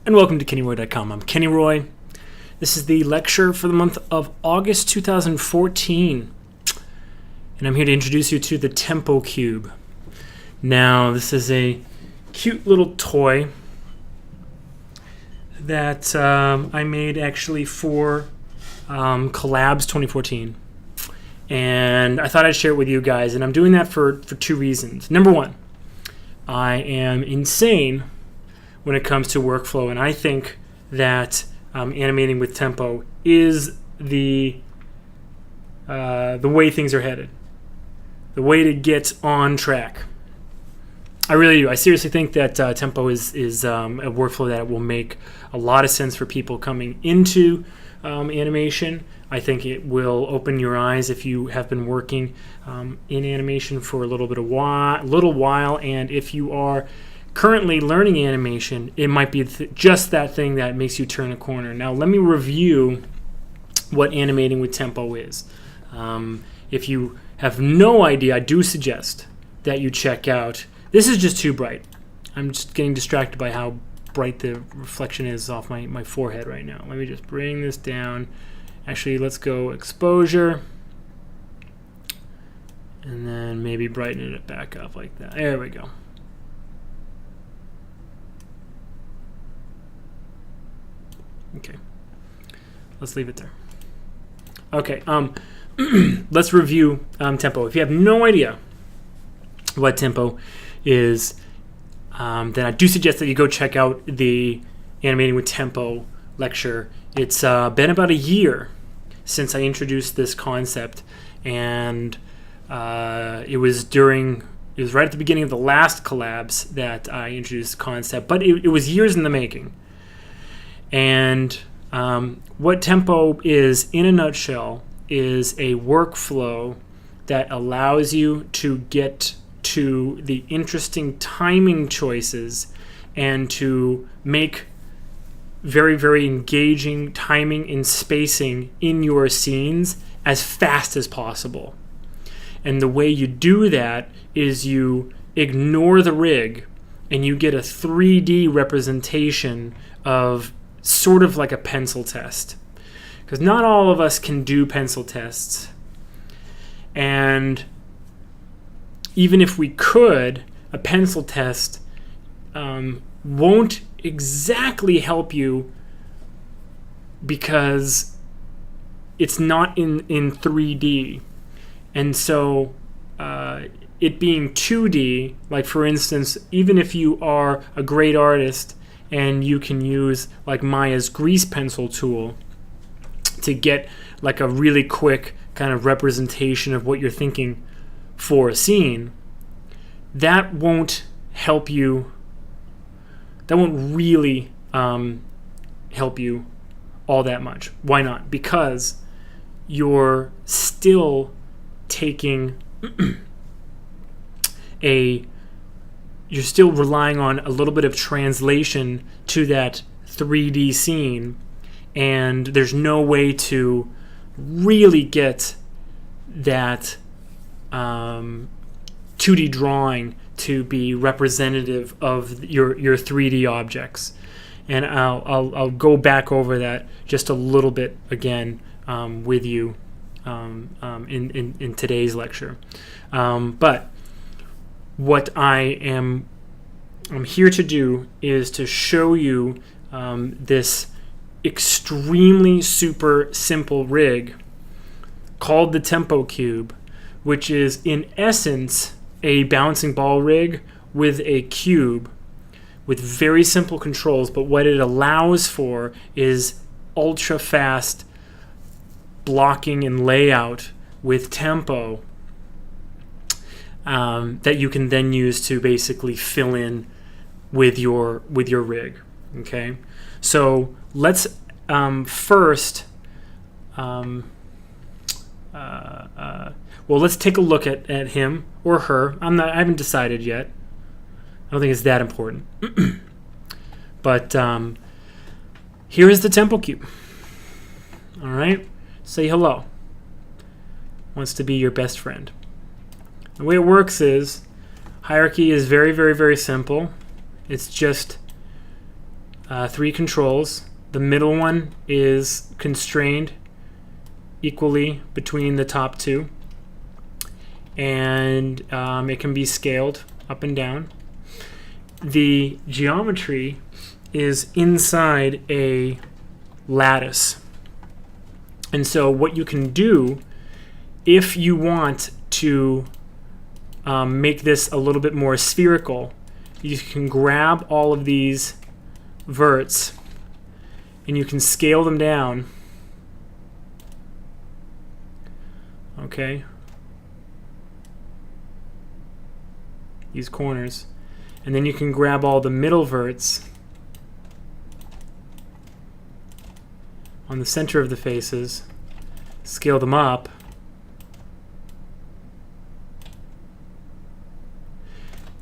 and welcome to KennyRoy.com. I'm Kenny Roy. This is the lecture for the month of August 2014, and I'm here to introduce you to the Tempo Cube. Now, this is a cute little toy that I made actually for Collabs 2014, and I thought I'd share it with you guys, and I'm doing that for two reasons. Number one, I am insane when it comes to workflow, and I think that animating with tempo is the way things are headed, the way to get on track. I really do. I seriously think that tempo is a workflow that will make a lot of sense for people coming into animation. I think it will open your eyes if you have been working in animation for a little while, and if you are currently learning animation, it might be just that thing that makes you turn a corner. Now, let me review what animating with tempo is. If you have no idea, I do suggest that you check out. This is just too bright. I'm just getting distracted by how bright the reflection is off my forehead right now. Let me just bring this down. Actually, let's go exposure, and then maybe brighten it back up like that. There we go. Okay, let's leave it there. Okay, let's review tempo. If you have no idea what tempo is, then I do suggest that you go check out the Animating with Tempo lecture. It's been about a year since I introduced this concept, and it was right at the beginning of the last collabs that I introduced the concept, but it was years in the making. And what tempo is, in a nutshell, is a workflow that allows you to get to the interesting timing choices and to make very, very engaging timing and spacing in your scenes as fast as possible. And the way you do that is you ignore the rig and you get a 3D representation of sort of like a pencil test, because not all of us can do pencil tests, and even if we could, a pencil test won't exactly help you because it's not in 3D, and so it being 2D, like for instance, even if you are a great artist and you can use like Maya's grease pencil tool to get like a really quick kind of representation of what you're thinking for a scene, that won't help you. That won't really help you all that much. Why not? Because you're still taking you're still relying on a little bit of translation to that 3D scene, and there's no way to really get that 2D drawing to be representative of your 3D objects. And I'll go back over that just a little bit again with you in today's lecture. But what I'm here to do is to show you this extremely super simple rig called the Tempo Cube, which is in essence a bouncing ball rig with a cube with very simple controls, but what it allows for is ultra fast blocking and layout with tempo that you can then use to basically fill in with your rig. Okay, so let's first let's take a look at him or her. I haven't decided yet. I don't think it's that important. But here is the Tempo Cube. All right, say hello. Wants to be your best friend. The way it works is hierarchy is very, very, very simple. It's just 3 controls. The middle one is constrained equally between the top 2, and it can be scaled up and down. The geometry is inside a lattice, and so what you can do if you want to make this a little bit more spherical, you can grab all of these verts and you can scale them down. Okay, these corners, and then you can grab all the middle verts on the center of the faces, scale them up,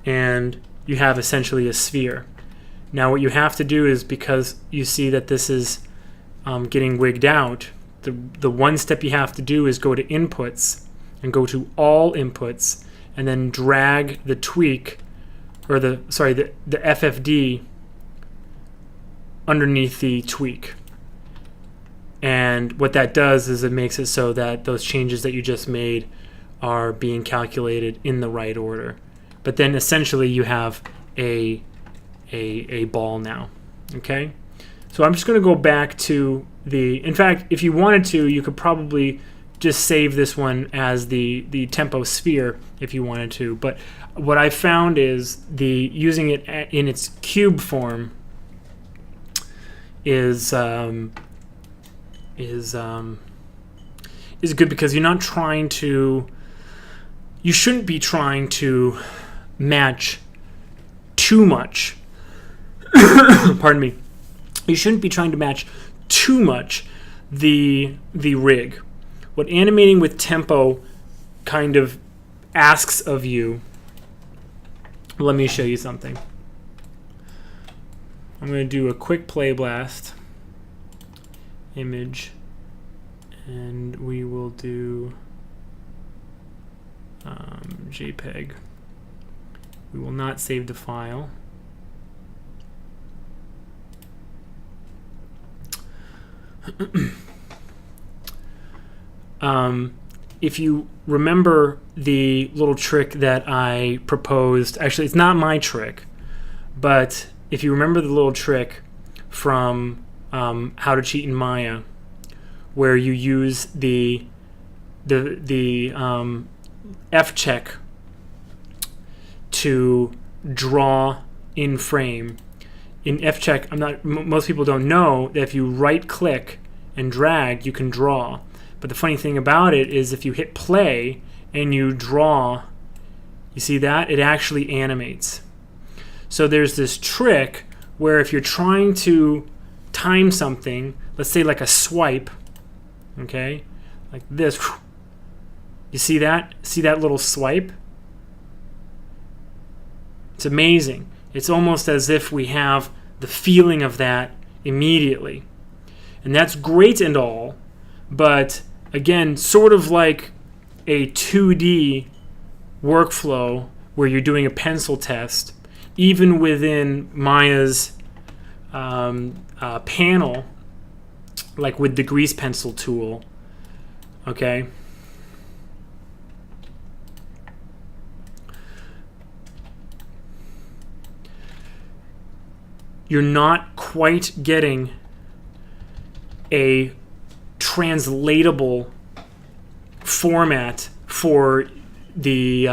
and you have essentially a sphere. Now what you have to do is, because you see that this is getting wigged out, the one step you have to do is go to inputs and go to all inputs and then drag the tweak, or the FFD underneath the tweak. And what that does is it makes it so that those changes that you just made are being calculated in the right order. But then essentially you have a ball now. Okay? So I'm just going to go back to in fact, if you wanted to, you could probably just save this one as the tempo sphere if you wanted to. But what I found is using it in its cube form is good, because you're not trying to. You shouldn't be trying to match too much. Pardon me. You shouldn't be trying to match too much the rig. What animating with tempo kind of asks of you. Let me show you something. I'm going to do a quick play blast image, and we will do JPEG. We will not save the file. If you remember the little trick that I proposed, actually it's not my trick, but if you remember the little trick from How to Cheat in Maya, where you use the F check to draw in frame. In F check, most people don't know that if you right click and drag, you can draw. But the funny thing about it is, if you hit play and you draw, you see that? It actually animates. So there's this trick where if you're trying to time something, let's say like a swipe, okay, like this, you see that? See that little swipe? It's amazing. It's almost as if we have the feeling of that immediately. And that's great and all, but again, sort of like a 2D workflow where you're doing a pencil test, even within Maya's panel, like with the grease pencil tool, okay? You're not quite getting a translatable format for the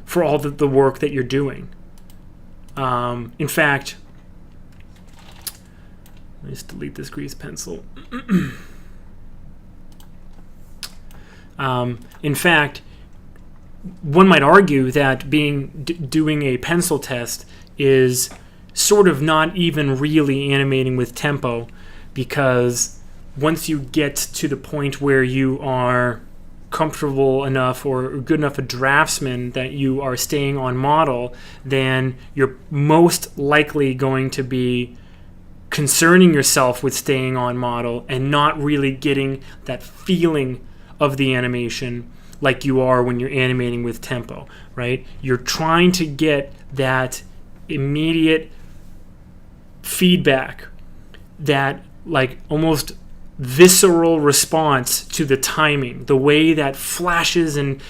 for all the work that you're doing. In fact, let me just delete this grease pencil. In fact, one might argue that doing a pencil test is sort of not even really animating with tempo, because once you get to the point where you are comfortable enough or good enough a draftsman that you are staying on model, then you're most likely going to be concerning yourself with staying on model and not really getting that feeling of the animation like you are when you're animating with tempo, right? You're trying to get that immediate feedback, that like almost visceral response to the timing, the way that flashes and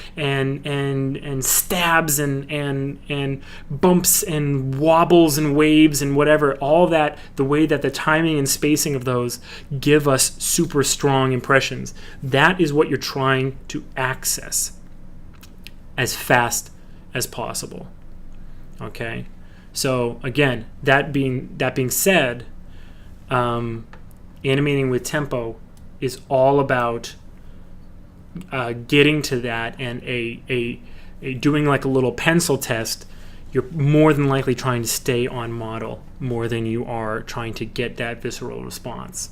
stabs and bumps and wobbles and waves and whatever, all that, the way that the timing and spacing of those give us super strong impressions. That is what you're trying to access as fast as possible. Okay, so again, that being said, animating with tempo is all about getting to that, and a doing like a little pencil test. You're more than likely trying to stay on model more than you are trying to get that visceral response.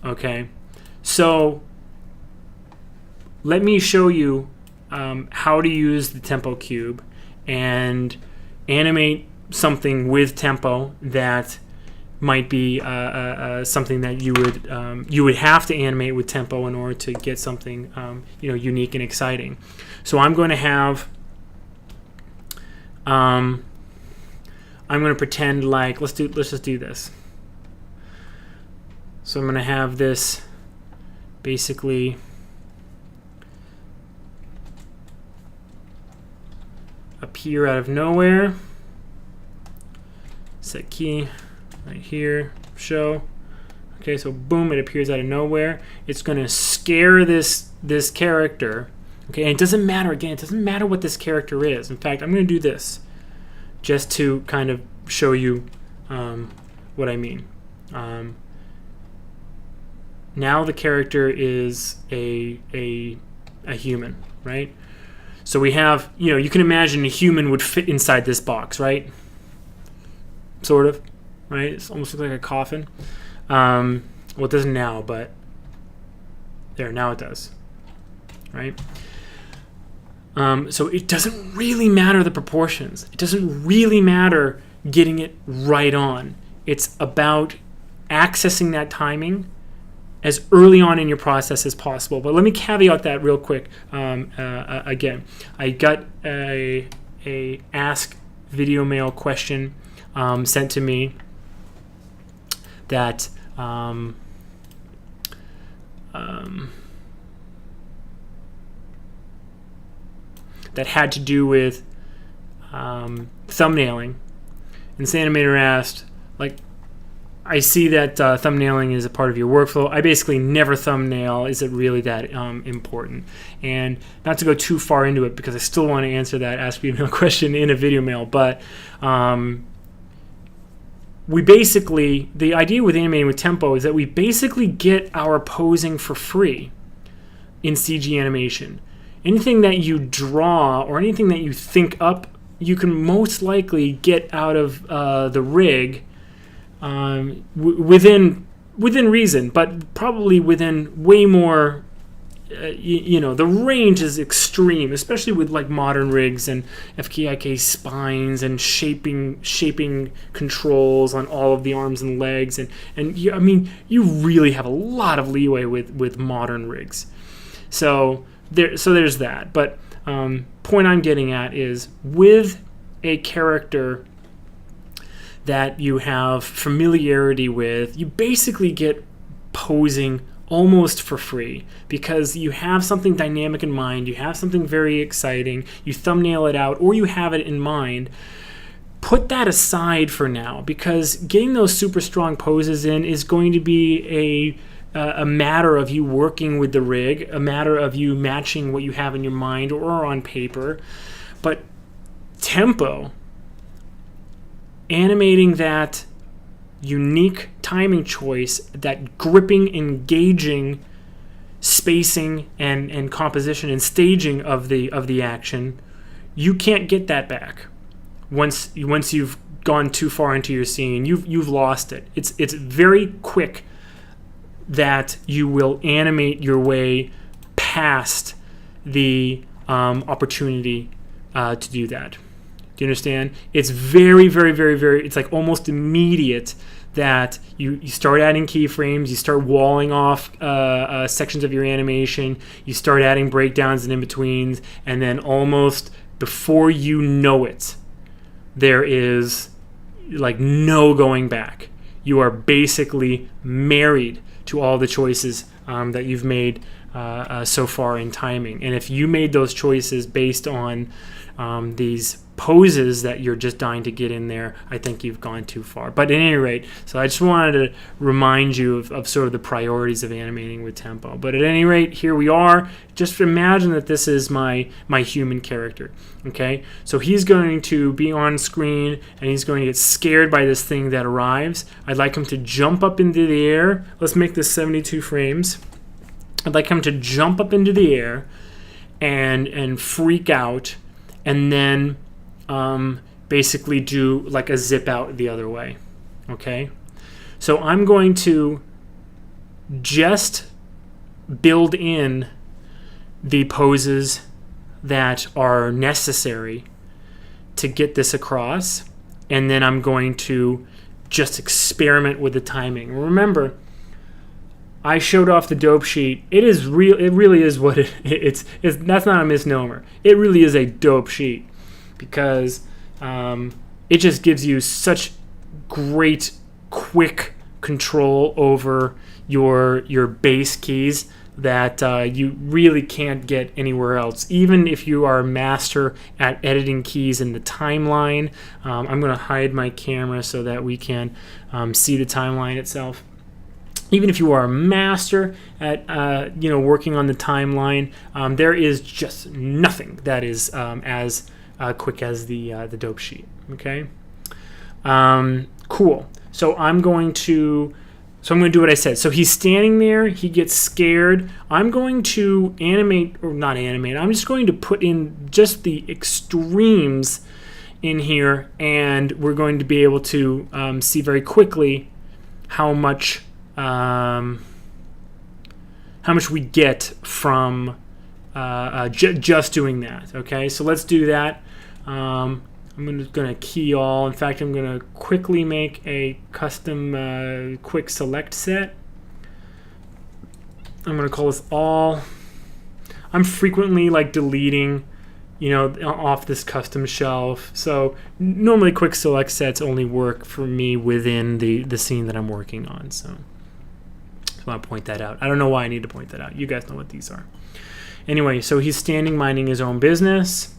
Okay, so let me show you how to use the tempo cube and animate something with tempo that might be something that you would have to animate with tempo in order to get something unique and exciting. So I'm going to have I'm going to pretend like let's just do this. So I'm going to have this basically appear out of nowhere. Set key right here, show. Okay, so boom, it appears out of nowhere. It's going to scare this character. Okay, and it doesn't matter, again, it doesn't matter what this character is. In fact, I'm going to do this just to kind of show you what I mean. Now the character is a human, right? So we have, you can imagine a human would fit inside this box, right? Sort of. Right, it almost looks like a coffin. Well, it doesn't now, but there, now it does. Right. So it doesn't really matter the proportions. It doesn't really matter getting it right on. It's about accessing that timing as early on in your process as possible. But let me caveat that real quick. Again, I got a Ask Video Mail question sent to me that that had to do with thumbnailing. And this animator asked, like, I see that thumbnailing is a part of your workflow. I basically never thumbnail. Is it really that important? And not to go too far into it, because I still want to answer that Ask Video Mail question in a video mail, but we basically, the idea with animating with tempo is that we basically get our posing for free in CG animation. Anything that you draw or anything that you think up, you can most likely get out of the rig within reason, but probably within way more. The range is extreme, especially with like modern rigs and FKIK spines and shaping controls on all of the arms and legs, and you really have a lot of leeway with modern rigs. So there's that. But point I'm getting at is, with a character that you have familiarity with, you basically get posing almost for free, because you have something dynamic in mind, you have something very exciting, you thumbnail it out, or you have it in mind. Put that aside for now, because getting those super strong poses in is going to be a matter of you working with the rig, a matter of you matching what you have in your mind or on paper. But tempo, animating that unique timing choice, that gripping, engaging spacing and composition and staging of the action, you can't get that back. Once you've gone too far into your scene, you've lost it. It's very quick that you will animate your way past the opportunity to do that. Do you understand? It's very, very, very, very, it's like almost immediate that you start adding keyframes, you start walling off sections of your animation, you start adding breakdowns and in-betweens, and then almost before you know it, there is like no going back. You are basically married to all the choices that you've made so far in timing. And if you made those choices based on these poses that you're just dying to get in there, I think you've gone too far. But at any rate, so I just wanted to remind you of sort of the priorities of animating with tempo. But at any rate, here we are. Just imagine that this is my human character. Okay, so he's going to be on screen and he's going to get scared by this thing that arrives. I'd like him to jump up into the air. Let's make this 72 frames. I'd like him to jump up into the air and freak out, and then basically do like a zip out the other way. Okay, so I'm going to just build in the poses that are necessary to get this across, and then I'm going to just experiment with the timing. Remember, I showed off the dope sheet. It is real. It really is what it's. That's not a misnomer. It really is a dope sheet, because it just gives you such great, quick control over your bass keys that you really can't get anywhere else. Even if you are a master at editing keys in the timeline, I'm going to hide my camera so that we can see the timeline itself. Even if you are a master at working on the timeline, there is just nothing that is as quick as the dope sheet. Okay, cool. So I'm going to do what I said. So he's standing there. He gets scared. I'm going to animate, or not animate. I'm just going to put in just the extremes in here, and we're going to be able to see very quickly how much we get from just doing that. Okay, so let's do that. I'm just going to key all. In fact, I'm going to quickly make a custom quick select set. I'm going to call this all. I'm frequently like deleting, off this custom shelf. So normally quick select sets only work for me within the scene that I'm working on. So I want to point that out. I don't know why I need to point that out. You guys know what these are. Anyway, so he's standing minding his own business.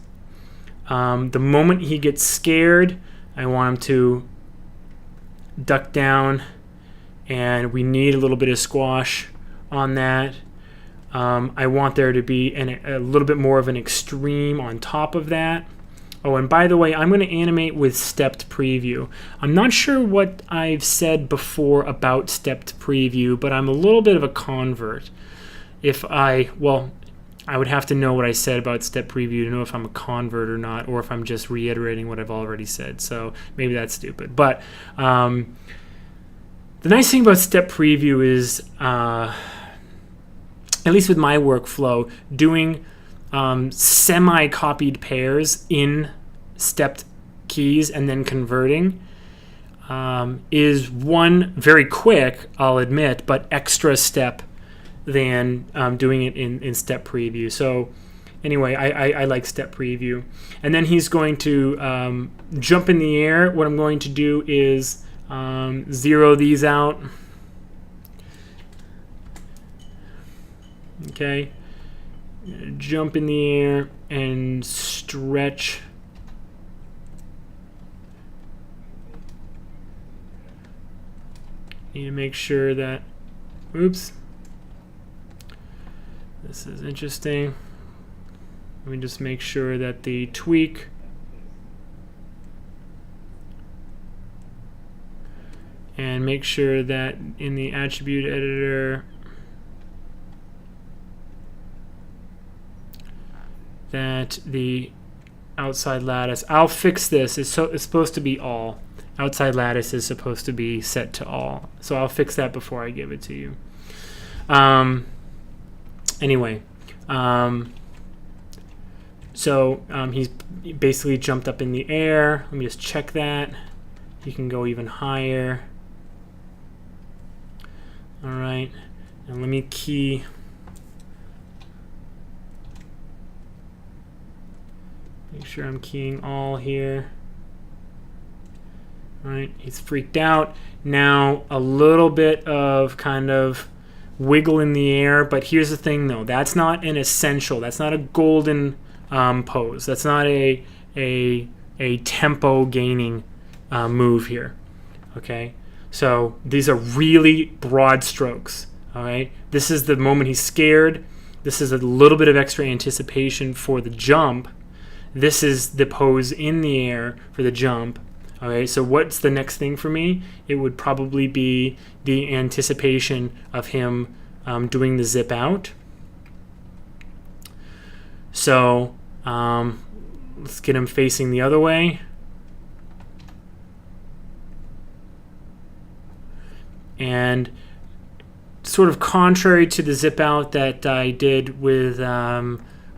The moment he gets scared, I want him to duck down, and we need a little bit of squash on that. I want there to be a little bit more of an extreme on top of that. Oh, and by the way, I'm going to animate with stepped preview. I'm not sure what I've said before about stepped preview, but I'm a little bit of a convert. I would have to know what I said about step preview to know if I'm a convert or not, or if I'm just reiterating what I've already said. So maybe that's stupid. But the nice thing about step preview is, at least with my workflow, doing semi-copied pairs in stepped keys and then converting is one, very quick, I'll admit, but extra step than doing it in step preview. So anyway, I like step preview. And then he's going to jump in the air. What I'm going to do is zero these out. Okay, jump in the air and stretch. Need to make sure that, oops, this is interesting. Let me just make sure that the tweak and make sure that in the attribute editor that the outside lattice, I'll fix this. It's supposed to be all. Outside lattice is supposed to be set to all. So I'll fix that before I give it to you. Anyway, so he's basically jumped up in the air. Let me just check that. He can go even higher. All right, and let me key. Make sure I'm keying all here. right? He's freaked out. Now a little bit of kind of wiggle in the air, but here's the thing though, that's not an essential, that's not a golden pose, that's not a tempo gaining move here. Okay, so these are really broad strokes. All right, this is the moment he's scared. This is a little bit of extra anticipation for the jump. This is the pose in the air for the jump. Okay, so what's the next thing for me? It would probably be the anticipation of him doing the zip out. So let's get him facing the other way. And sort of contrary to the zip out that I did with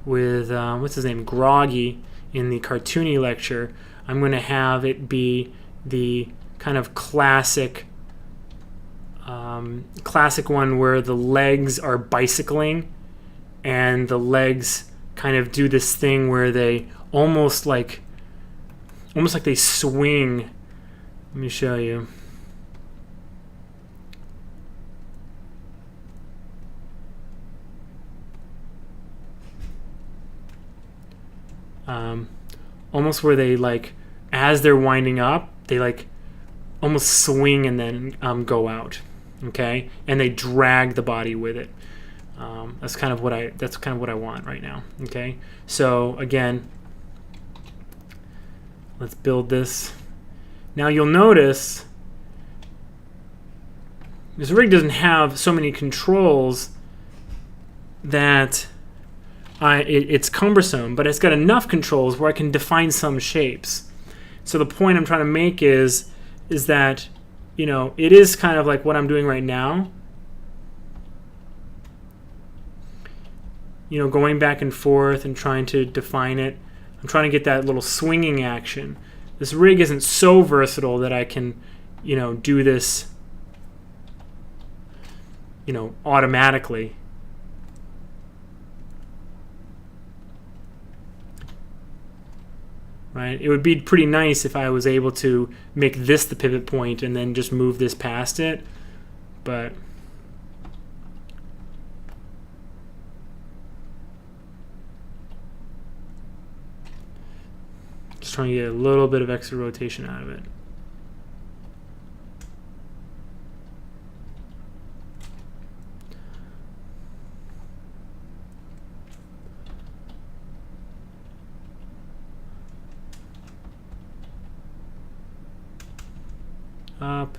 what's his name, Groggy, in the cartoony lecture, I'm going to have it be the kind of classic one where the legs are bicycling and the legs kind of do this thing where they almost like they swing. Let me show you. Almost where they like, as they're winding up, they like almost swing and then go out. Okay, and they drag the body with it. That's kind of what I want right now. Okay, so again, let's build this. Now you'll notice this rig doesn't have so many controls that it's cumbersome, but it's got enough controls where I can define some shapes. So the point I'm trying to make is that, you know, it is kind of like what I'm doing right now. You know, going back and forth and trying to define it. I'm trying to get that little swinging action. This rig isn't so versatile that I can, you know, do this, you know, automatically. Right? It would be pretty nice if I was able to make this the pivot point and then just move this past it, but just trying to get a little bit of extra rotation out of it. Up.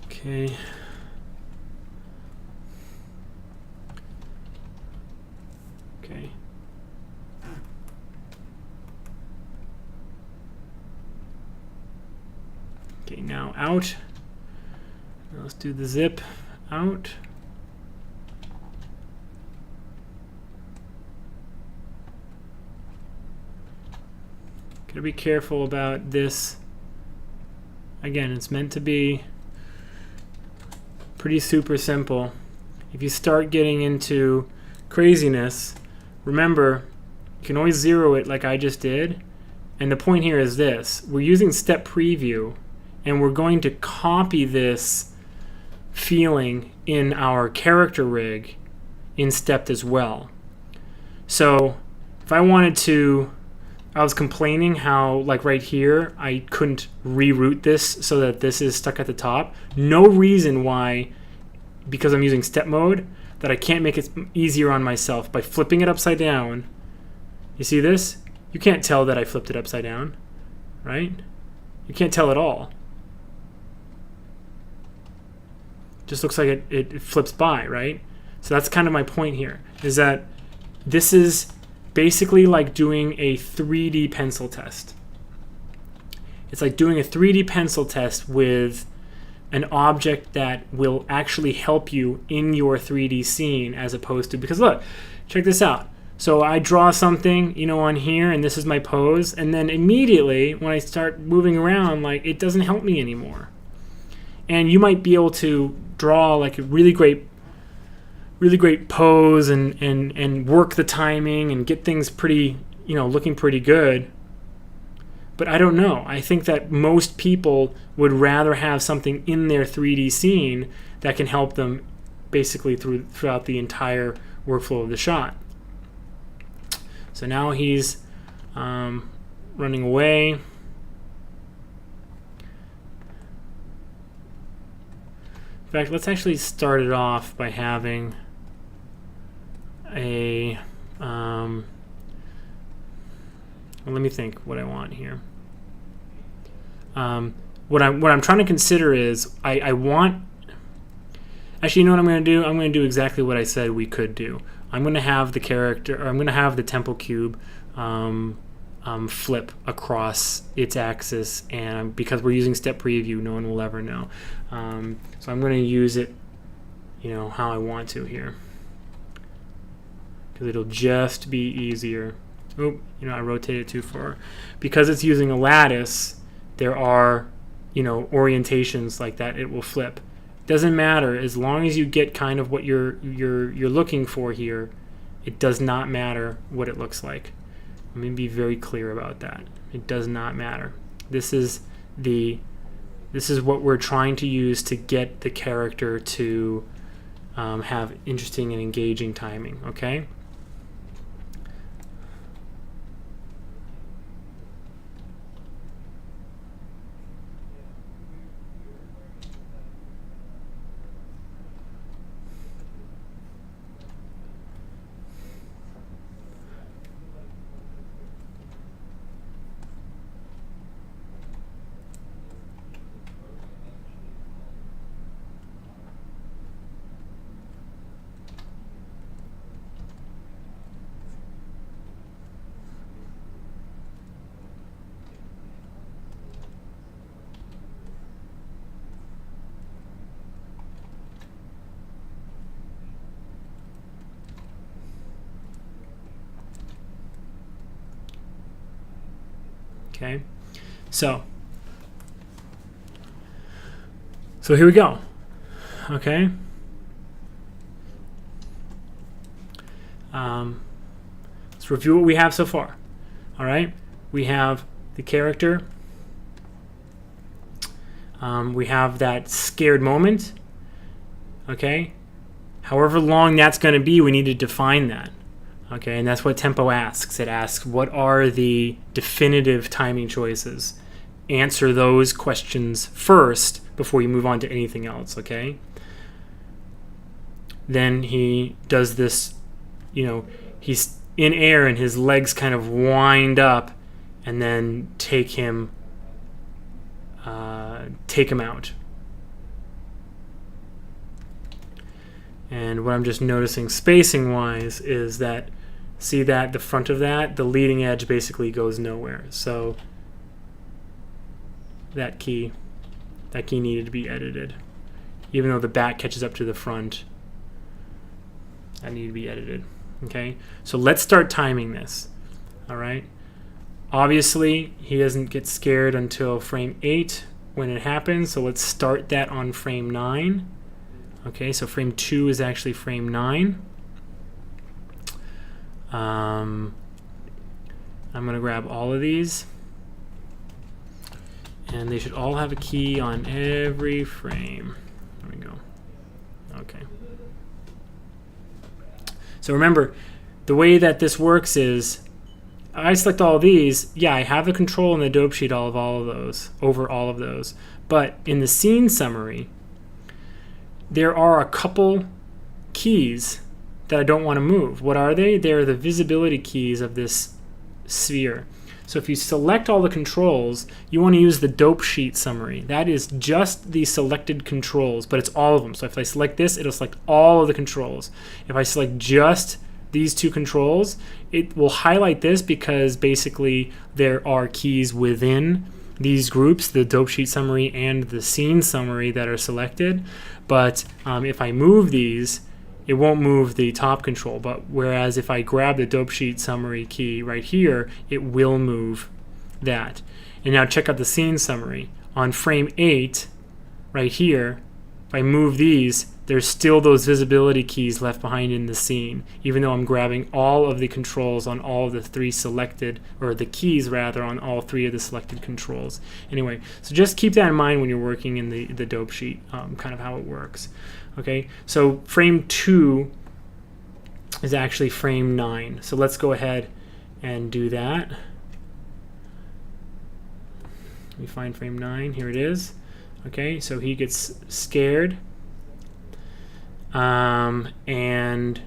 Okay. Okay. Okay, now out. Now let's do the zip out. Gotta be careful about this. Again, it's meant to be pretty super simple. If you start getting into craziness, remember, you can always zero it like I just did. And the point here is this. We're using step preview, and we're going to copy this feeling in our character rig in stepped as well. So if I wanted to, I was complaining how, like right here, I couldn't reroute this so that this is stuck at the top. No reason why, because I'm using step mode, that I can't make it easier on myself by flipping it upside down. You see this? You can't tell that I flipped it upside down, right? You can't tell at all. Just looks like it flips by, right? So that's kind of my point here, is that this is basically like doing a 3D pencil test. It's like doing a 3D pencil test with an object that will actually help you in your 3D scene, as opposed to, because look, check this out. So I draw something, you know, on here, and this is my pose, and then immediately when I start moving around, like, it doesn't help me anymore. And you might be able to draw like a really great really great pose and work the timing and get things pretty, looking pretty good. But I don't know. I think that most people would rather have something in their 3D scene that can help them basically throughout the entire workflow of the shot. So now he's running away. In fact, let's actually start it off by having a well, let me think what I want here. What I'm trying to consider is I want. Actually, you know what I'm going to do? I'm going to do exactly what I said we could do. I'm going to have the character, or I'm going to have the tempo cube flip across its axis, and because we're using step preview, no one will ever know. So I'm going to use it, how I want to here, because it'll just be easier. Oh, I rotated it too far. Because it's using a lattice, there are, orientations like that. It will flip. Doesn't matter as long as you get kind of what you're looking for here. It does not matter what it looks like. Let me be very clear about that. It does not matter. This is what we're trying to use to get the character to have interesting and engaging timing. Okay. Okay, so here we go. Okay, let's review what we have so far. All right, we have the character. We have that scared moment. Okay, however long that's going to be, we need to define that. Okay, and that's what tempo asks. It asks, what are the definitive timing choices? Answer those questions first before you move on to anything else, okay? Then he does this, he's in air and his legs kind of wind up and then take him out. And what I'm just noticing spacing-wise is that, see that the front of that, the leading edge basically goes nowhere. So that key needed to be edited. Even though the back catches up to the front, that needed to be edited. Okay, so let's start timing this. All right. Obviously, he doesn't get scared until frame 8 when it happens. So let's start that on frame 9. Okay, so frame 2 is actually frame 9. I'm going to grab all of these, and they should all have a key on every frame. There we go. Okay. So remember, the way that this works is I select all of these. Yeah, I have the control in the dope sheet over all of those. But in the scene summary, there are a couple keys that I don't want to move. What are they? They're the visibility keys of this sphere. So if you select all the controls, you want to use the dope sheet summary. That is just the selected controls, but it's all of them. So if I select this, it'll select all of the controls. If I select just these two controls, it will highlight this because basically there are keys within these groups, the dope sheet summary and the scene summary, that are selected. But if I move these, it won't move the top control, but whereas if I grab the dope sheet summary key right here, it will move that. And now check out the scene summary. On frame 8, right here, if I move these, there's still those visibility keys left behind in the scene, even though I'm grabbing all of the controls on all of the three selected, or the keys rather, on all three of the selected controls. Anyway, so just keep that in mind when you're working in the dope sheet, kind of how it works. Okay, so frame 2 is actually frame 9. So let's go ahead and do that. Let me find frame 9. Here it is. Okay, so he gets scared. And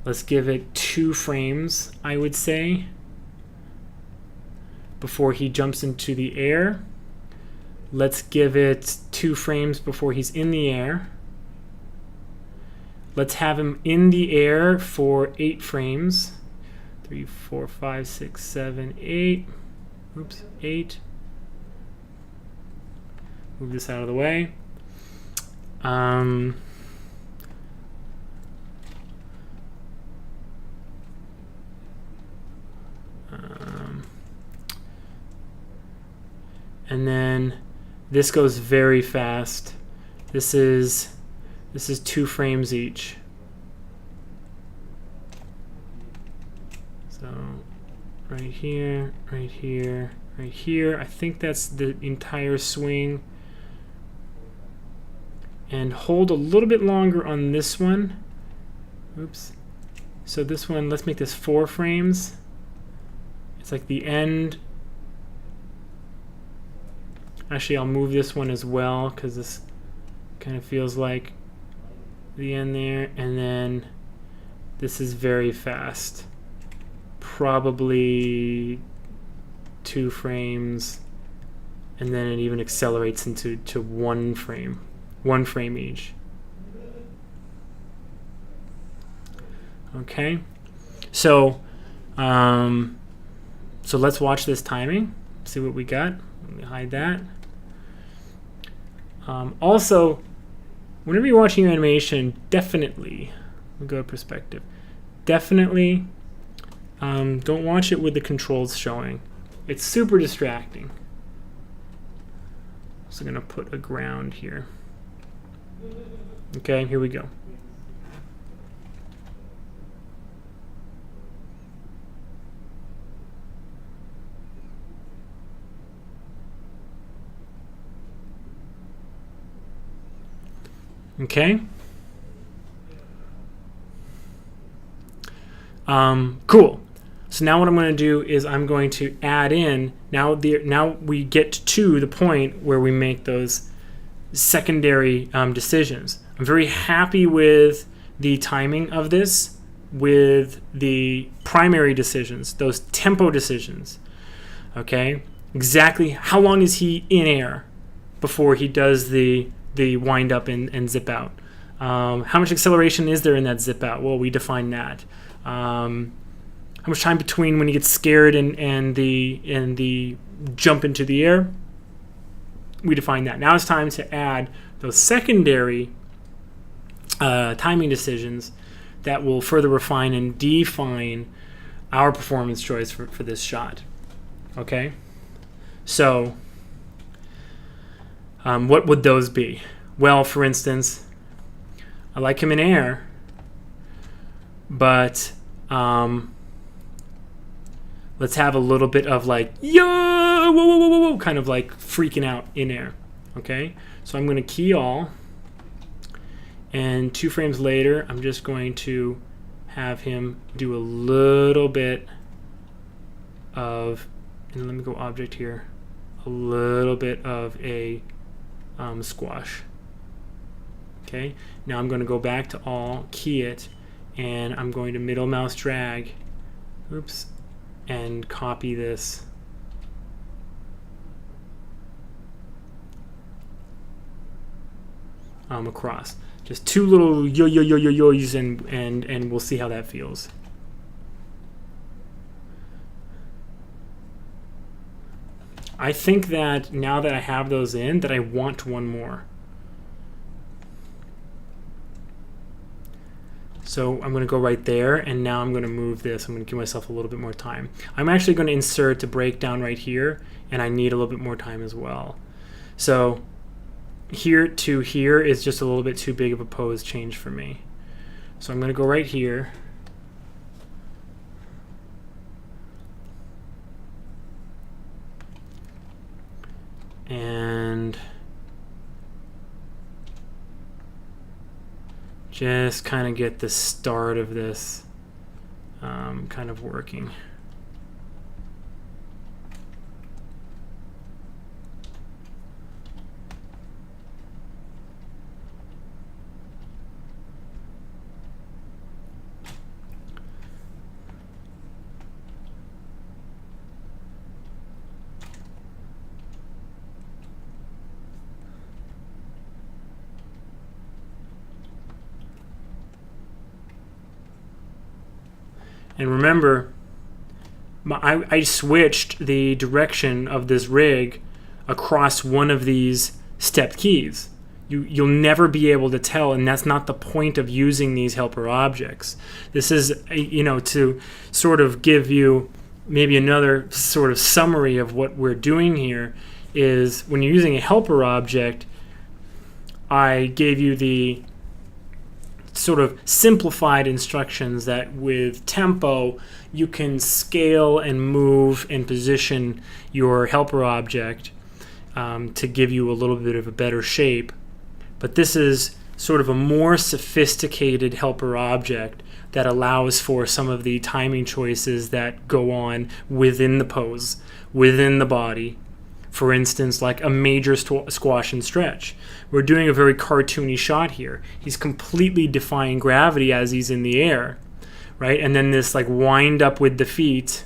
let's give it 2 frames, I would say, before he jumps into the air. Let's give it 2 frames before he's in the air. Let's have him in the air for 8 frames. 3, 4, 5, 6, 7, 8. Oops, 8. Move this out of the way. And then this goes very fast. This is 2 frames each. So right here, right here, right here. I think that's the entire swing. And hold a little bit longer on this one. Oops. So this one, let's make this 4 frames. It's like the end. Actually, I'll move this one as well because this kind of feels like the end there. And then this is very fast. Probably 2 frames. And then it even accelerates into 1 frame. 1 frame each. Okay. So let's watch this timing. See what we got. Let me hide that. Also, whenever you're watching your animation, definitely, we'll go to perspective. Definitely don't watch it with the controls showing. It's super distracting. So I'm going to put a ground here. Okay, here we go. Okay. Cool. So now what I'm going to do is I'm going to add in, now we get to the point where we make those secondary decisions. I'm very happy with the timing of this, with the primary decisions, those tempo decisions. Okay, exactly how long is he in air before he does the wind up and zip out? How much acceleration is there in that zip out? Well, we define that. How much time between when he gets scared and the jump into the air? We define that. Now it's time to add those secondary timing decisions that will further refine and define our performance choice for this shot. Okay? So, what would those be? Well, for instance, I like him in air, but let's have a little bit of like, yo, whoa, whoa, whoa, whoa, kind of like freaking out in air. Okay, so I'm going to key all, and 2 frames later, I'm just going to have him do a little bit of, and let me go object here, a little bit of a squash. Okay, now I'm going to go back to all, key it, and I'm going to middle mouse drag, oops, and copy this. Across. Just 2 little yo-yo-yo-yo-yo's, and we'll see how that feels. I think that now that I have those in, that I want one more. So I'm going to go right there, and now I'm going to move this. I'm going to give myself a little bit more time. I'm actually going to insert a breakdown right here, and I need a little bit more time as well. So here to here is just a little bit too big of a pose change for me. So I'm going to go right here. And just kind of get the start of this kind of working. And remember, I switched the direction of this rig across one of these stepped keys. You'll never be able to tell, and that's not the point of using these helper objects. This is, to sort of give you maybe another sort of summary of what we're doing here is when you're using a helper object, I gave you the sort of simplified instructions that with tempo you can scale and move and position your helper object to give you a little bit of a better shape. But this is sort of a more sophisticated helper object that allows for some of the timing choices that go on within the pose, within the body. For instance, like a major squash and stretch. We're doing a very cartoony shot here. He's completely defying gravity as he's in the air, right? And then this like wind up with the feet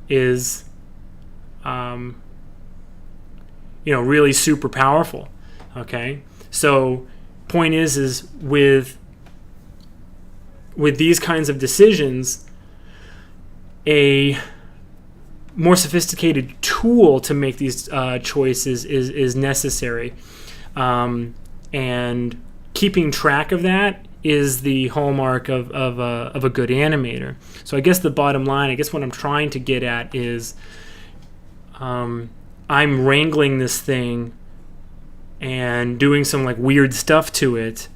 is, really super powerful. Okay, so point is with these kinds of decisions, a more sophisticated tool to make these choices is necessary, and keeping track of that is the hallmark of a good animator. So I guess the bottom line, I guess what I'm trying to get at is I'm wrangling this thing and doing some like weird stuff to it,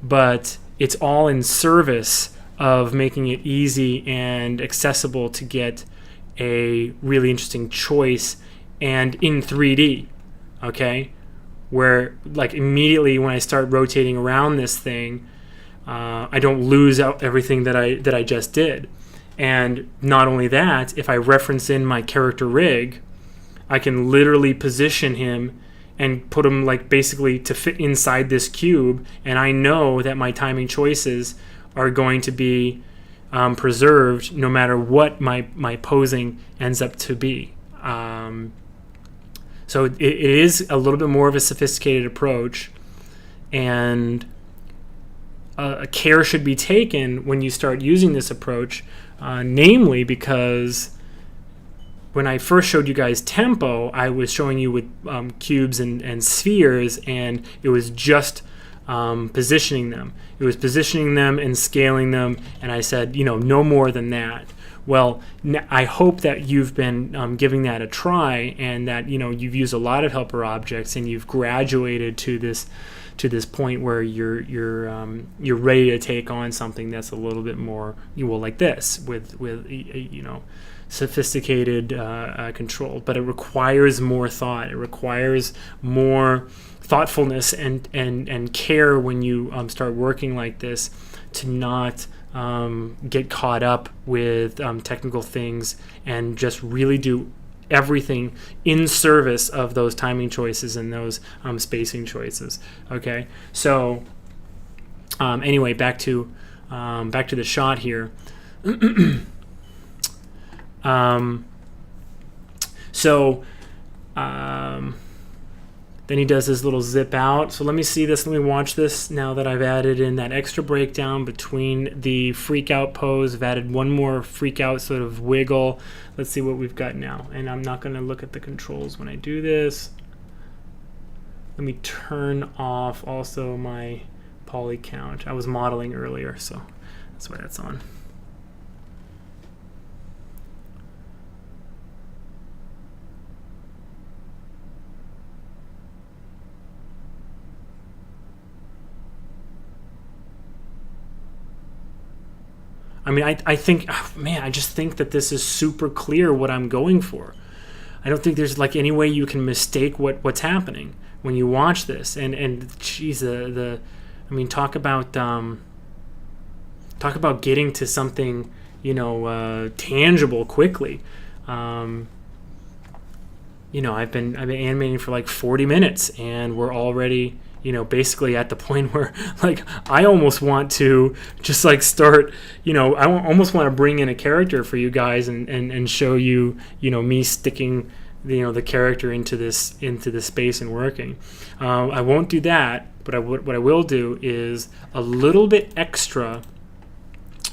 but it's all in service of making it easy and accessible to get a really interesting choice and in 3D, okay? Where like immediately when I start rotating around this thing, I don't lose out everything that I just did. And not only that, if I reference in my character rig, I can literally position him and put him like basically to fit inside this cube, and I know that my timing choices are going to be preserved no matter what my posing ends up to be. So it is a little bit more of a sophisticated approach, and care should be taken when you start using this approach, namely because when I first showed you guys tempo, I was showing you with cubes and spheres, and it was just positioning them. It was positioning them and scaling them, and I said, no more than that. Well, I hope that you've been giving that a try, and that you've used a lot of helper objects, and you've graduated to this point where you're ready to take on something that's a little bit more like this with sophisticated control. But it requires more thought. It requires more thoughtfulness and care when you start working like this, to not get caught up with technical things and just really do everything in service of those timing choices and those spacing choices. Okay, so anyway, back to the shot here. Then he does his little zip out. So let me see this. Let me watch this now that I've added in that extra breakdown between the freak out pose. I've added one more freak out sort of wiggle. Let's see what we've got now. And I'm not going to look at the controls when I do this. Let me turn off also my poly count. I was modeling earlier, so that's why that's on. I mean, I think, oh, man, I just think that this is super clear what I'm going for. I don't think there's like any way you can mistake what's happening when you watch this. And geez, I mean, talk about getting to something, tangible quickly. I've been animating for like 40 minutes, and we're already, basically at the point where like I almost want to just like start, I almost want to bring in a character for you guys and show you, me sticking the character into this space and working. I won't do that, but what I will do is a little bit extra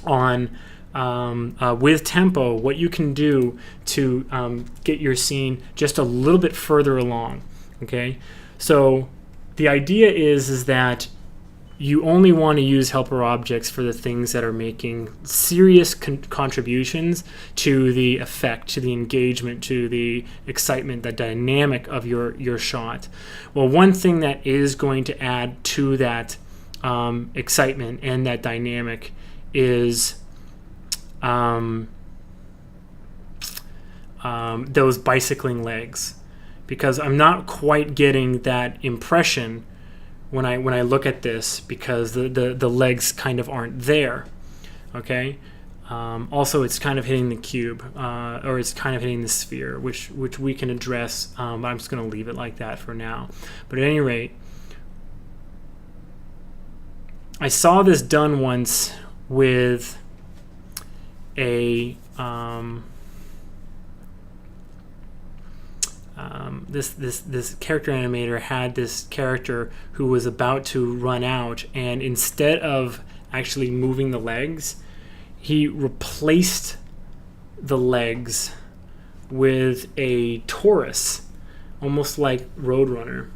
on with tempo, what you can do to get your scene just a little bit further along. Okay, so the idea is that you only want to use helper objects for the things that are making serious contributions to the effect, to the engagement, to the excitement, the dynamic of your shot. Well, one thing that is going to add to that excitement and that dynamic is those bicycling legs, because I'm not quite getting that impression when I look at this, because the legs kind of aren't there. Okay. Also, it's kind of hitting the cube, or it's kind of hitting the sphere, which we can address. But I'm just going to leave it like that for now. But at any rate, I saw this done once with a this character animator had this character who was about to run out, and instead of actually moving the legs, he replaced the legs with a torus, almost like Roadrunner.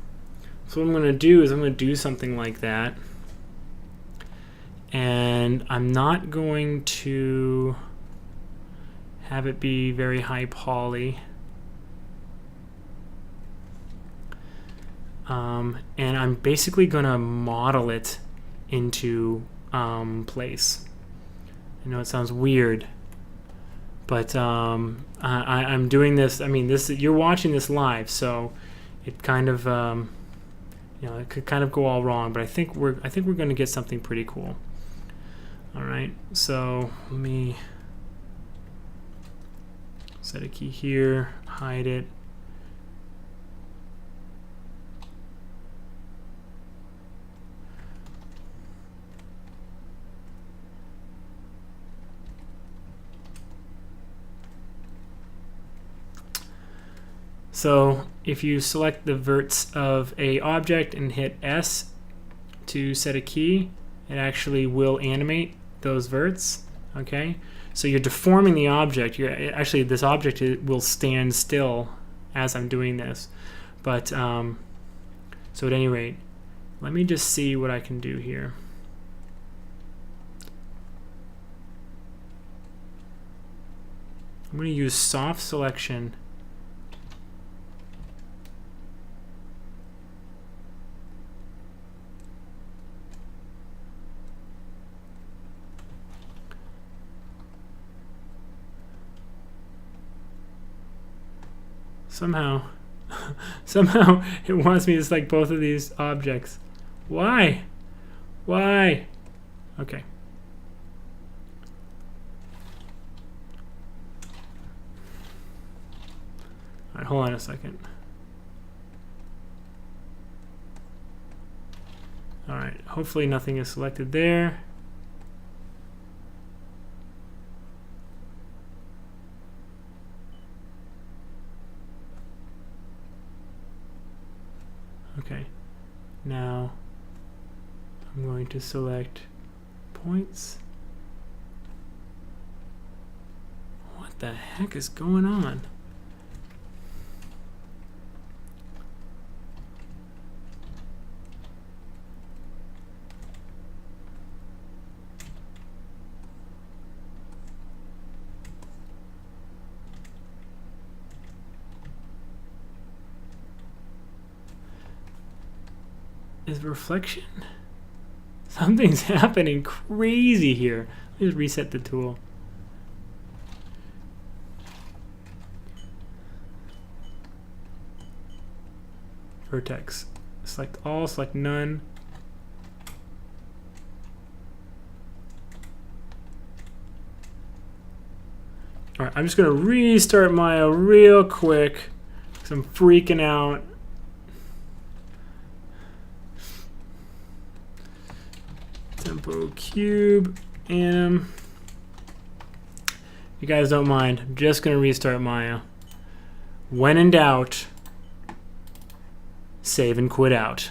So what I'm going to do is I'm going to do something like that, and I'm not going to have it be very high poly. And I'm basically going to model it into place. I know it sounds weird, but I'm doing this. I mean, you're watching this live, so it kind of it could kind of go all wrong. But I think we're going to get something pretty cool. All right, so let me set a key here, hide it. So if you select the verts of a object and hit S to set a key, it actually will animate those verts. Okay, so you're deforming the object. Actually, this object will stand still as I'm doing this. But so at any rate, let me just see what I can do here. I'm going to use soft selection. Somehow it wants me to select both of these objects. Why? Okay. All right, hold on a second. All right, hopefully nothing is selected there. Okay, now I'm going to select points. What the heck is going on? Is reflection? Something's happening crazy here. Just reset the tool. Vertex. Select all, select none. All right, I'm just gonna restart Maya real quick because I'm freaking out. Tempo cube anim. If you guys don't mind, I'm just gonna restart Maya. When in doubt, save and quit out.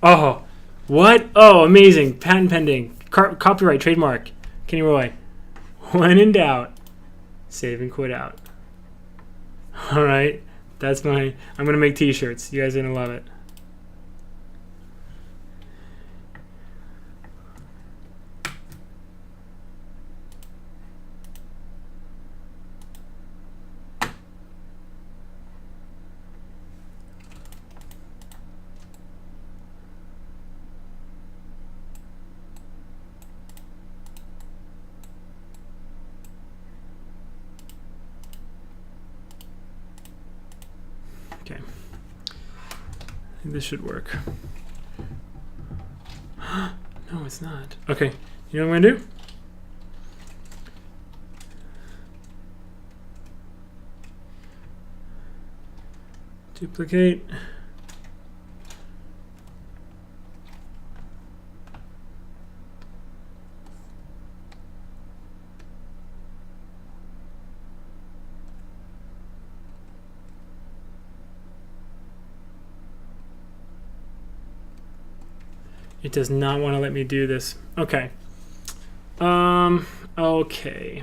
Oh, what? Oh, amazing. Patent pending. Copyright, trademark. Kenny Roy. When in doubt, save and quit out. All right. That's my... I'm going to make t-shirts. You guys are going to love it. Okay. I think this should work. No, it's not. Okay. You know what I'm going to do? Duplicate. It does not want to let me do this. Okay. Okay.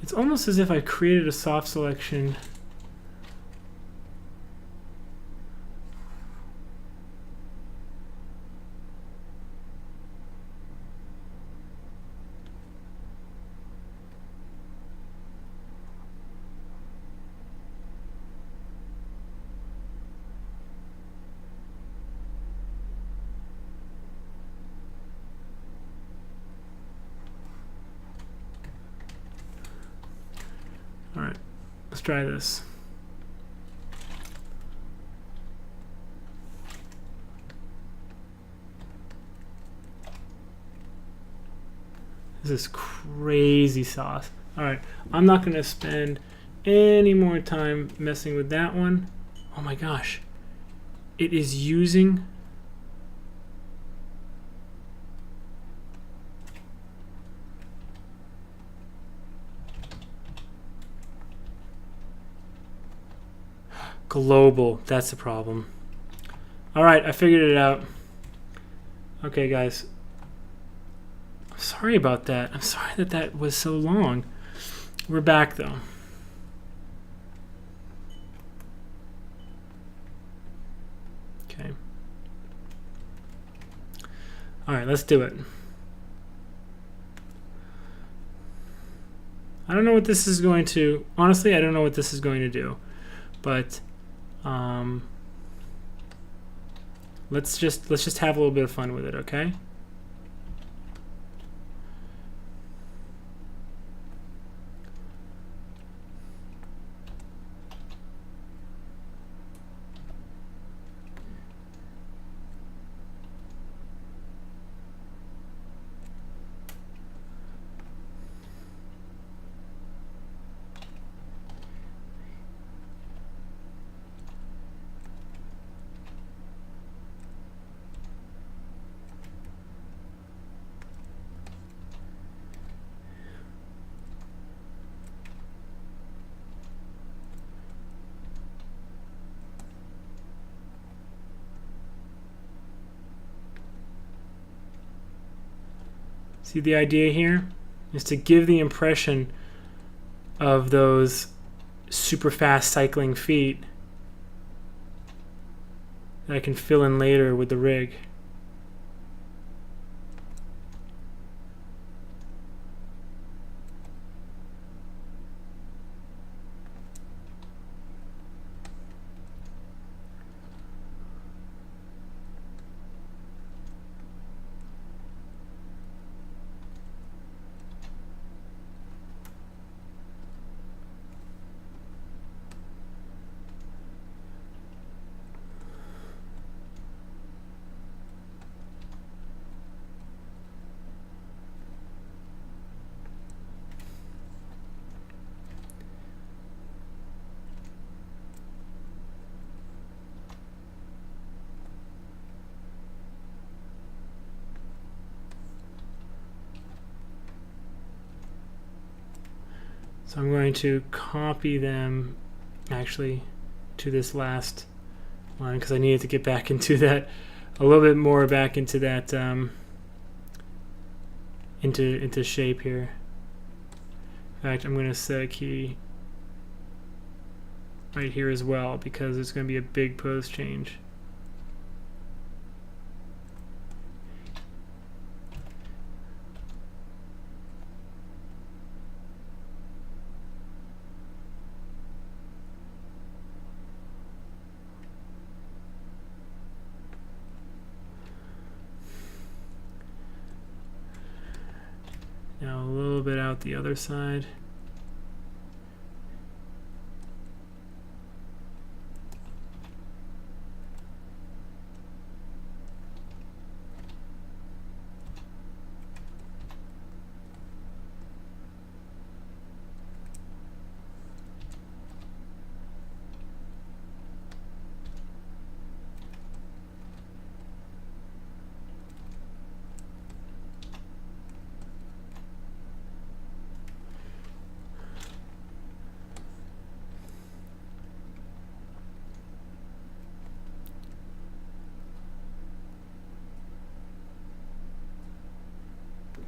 It's almost as if I created a soft selection. All right, let's try this. This is crazy sauce. All right, I'm not going to spend any more time messing with that one. Oh my gosh, it is using global. That's the problem. All right, I figured it out. Okay, guys. I'm sorry about that. I'm sorry that that was so long. We're back, though. Okay. All right, let's do it. I don't know what this is going to... Honestly, I don't know what this is going to do. But... let's just have a little bit of fun with it, okay? See, the idea here is to give the impression of those super fast cycling feet that I can fill in later with the rig. So I'm going to copy them actually to this last line because I needed to get back into that a little bit more, back into that into shape here. In fact, I'm going to set a key right here as well because it's going to be a big pose change. Now a little bit out the other side.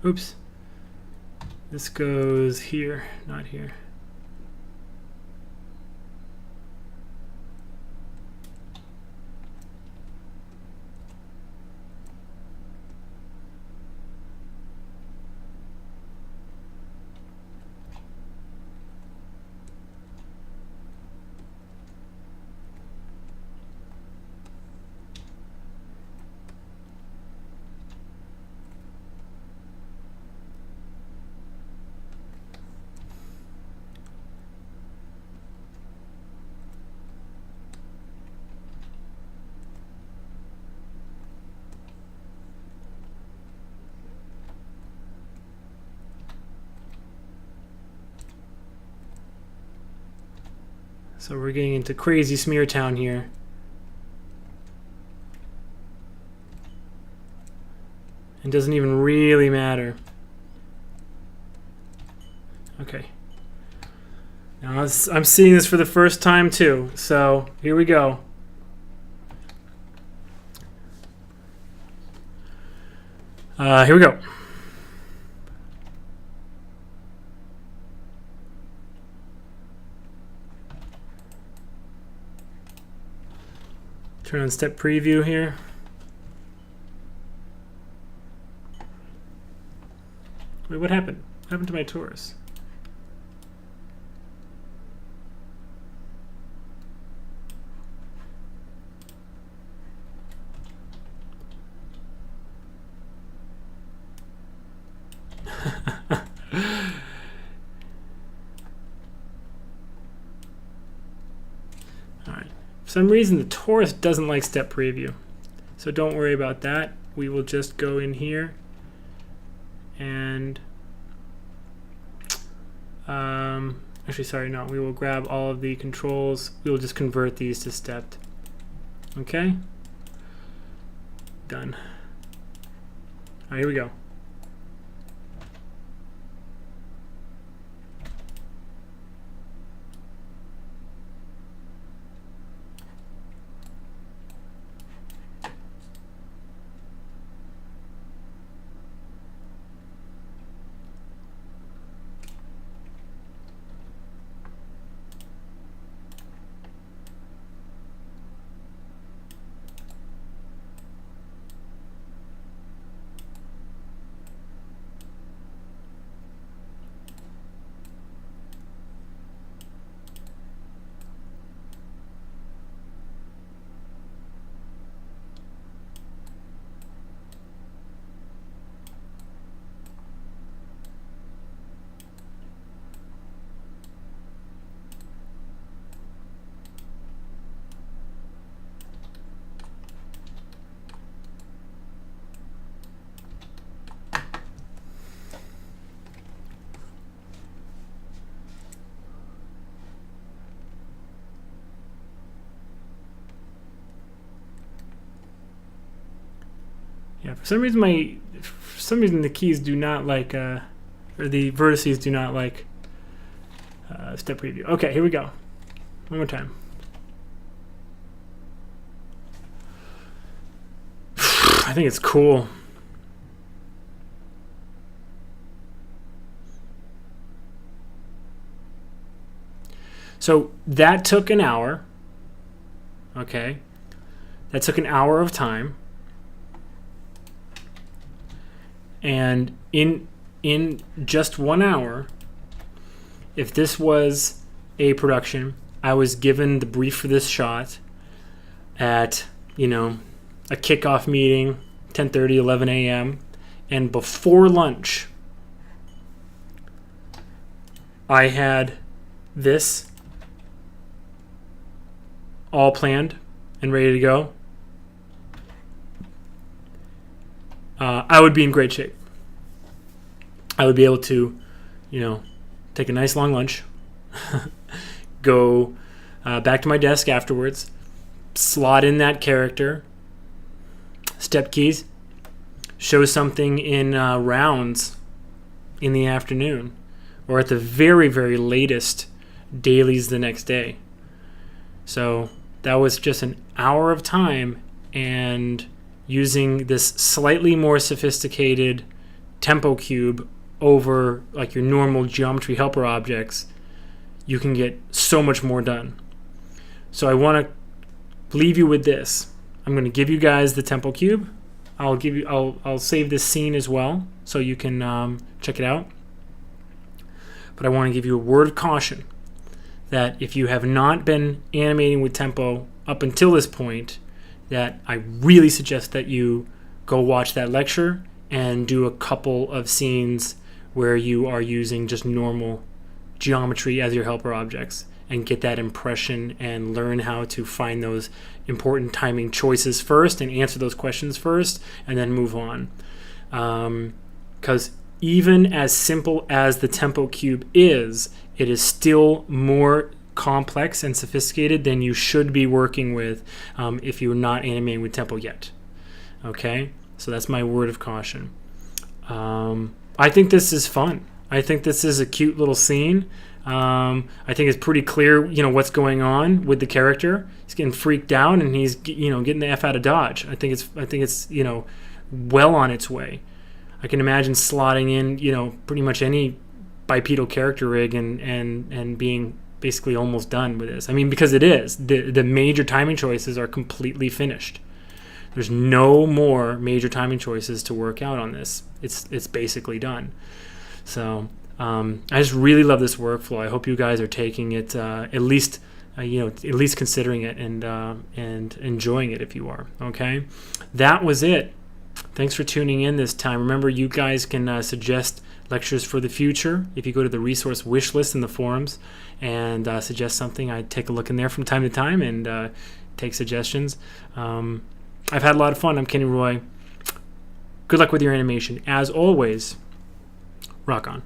Oops. This goes here, not here. So we're getting into crazy smear town here. It doesn't even really matter. Okay. Now I'm seeing this for the first time too, so here we go. Here we go. Turn on step preview here. Wait, what happened? What happened to my torus? For some reason, the torus doesn't like step preview, so don't worry about that. We will just go in here and actually, sorry, no. We will grab all of the controls. We will just convert these to stepped. Okay, done. All right, here we go. Yeah, for some reason the keys do not like, or the vertices do not like Step preview. Okay, here we go. One more time. I think it's cool. So that took an hour. Okay. That took an hour of time. And in just 1 hour, if this was a production, I was given the brief for this shot at, a kickoff meeting, 10:30, 11 a.m. And before lunch, I had this all planned and ready to go. I would be in great shape. I would be able to, take a nice long lunch, go back to my desk afterwards, slot in that character, step keys, show something in rounds in the afternoon, or at the very, very latest, dailies the next day. So that was just an hour of time, and using this slightly more sophisticated tempo cube over like your normal geometry helper objects, you can get so much more done. So I want to leave you with this. I'm going to give you guys the tempo cube. I'll save this scene as well so you can check it out. But I want to give you a word of caution that if you have not been animating with tempo up until this point, that I really suggest that you go watch that lecture and do a couple of scenes where you are using just normal geometry as your helper objects and get that impression and learn how to find those important timing choices first and answer those questions first and then move on. Because even as simple as the tempo cube is, it is still more complex and sophisticated than you should be working with if you're not animating with tempo yet. Okay, so that's my word of caution. I think this is fun. I think this is a cute little scene. I think it's pretty clear, what's going on with the character. He's getting freaked out and he's, getting the F out of Dodge. I think it's well on its way. I can imagine slotting in, pretty much any bipedal character rig and being basically almost done with this. I mean, because it is. The major timing choices are completely finished. There's no more major timing choices to work out on this. It's basically done. So I just really love this workflow. I hope you guys are taking it at least considering it and enjoying it if you are. Okay, that was it. Thanks for tuning in this time. Remember, you guys can suggest lectures for the future if you go to the resource wish list in the forums and suggest something. I take a look in there from time to time and take suggestions. I've had a lot of fun. I'm Kenny Roy. Good luck with your animation. As always, rock on.